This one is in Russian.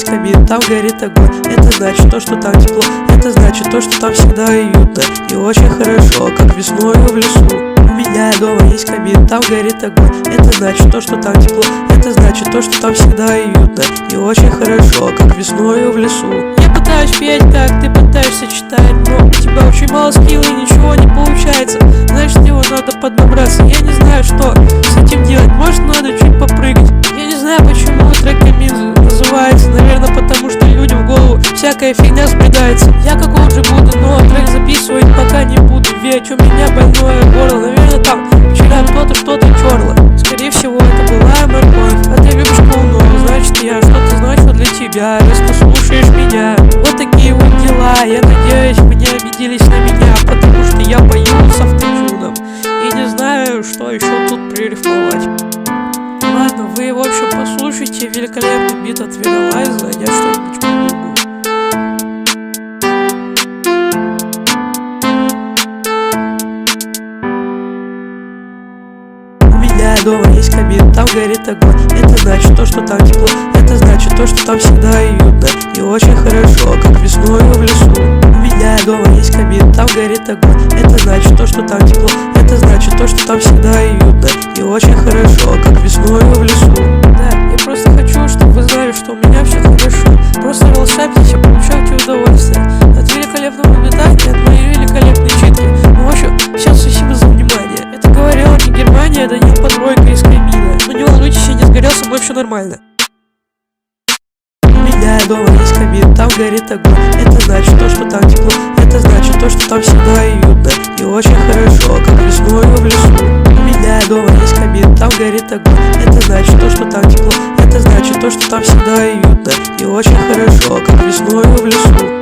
есть камин, там горит огонь. Это значит то, что там тепло. Это значит то, что там всегда уютно и очень хорошо, как весною в лесу. У меня дома есть камин, там горит огонь. Это значит то, что там тепло. Это значит то, что там всегда уютно и очень хорошо, как весною в лесу. Я пытаюсь петь, как ты пытаешься читать, но у тебя очень мало скилла и ничего не получается. Значит, его надо поднабраться. Я не знаю, что с этим делать. Может, надо чуть попрыгать. Я не знаю, почему трек камин называется. Наверное, потому что людям в голову всякая фигня сбредается. Я как он же буду, но трек записывать пока не буду. Ведь у меня больное горло. Наверное, там вчера кто-то что-то терло. Скорее всего, это была морковь. А ты любишь полную, значит, я что-то значу для тебя, раз ты слушаешь меня. Вот такие вот дела. Я надеюсь, вы не обиделись на меня, потому что я пою с автотюном и не знаю, что еще тут пририфмовать. Ладно, вы в общем послушайте великолепный бит от Вералайза, я что-нибудь придумаю. У меня дома есть камин, там горит огонь. Это значит то, что там тепло. Это значит то, что там всегда уютно и очень хорошо, как весною в лесу. У меня дома есть камин, там горит огонь. Это значит то, что там тепло. Это значит то, что там всегда уютно и очень хорошо, как весною в лесу. Да, я просто хочу, чтобы вы знали, что у меня все хорошо. Просто волшебничайте, получайте удовольствие от великолепного обитания, от моей великолепной читки. Ну, в общем, всем спасибо за внимание. Это говорила не Германия, Данил Подройка из камина. Но не волнуйтесь, я не сгорел, со мной все нормально. У меня дома есть камин, там горит огонь. Это значит то, что там тепло. Это значит то, что там всегда уютно и очень хорошо, как весною в лесу. У меня дома есть камин, там горит огонь. Это значит то, что там тепло. Это значит то, что там всегда уютно и очень хорошо, как весною в лесу.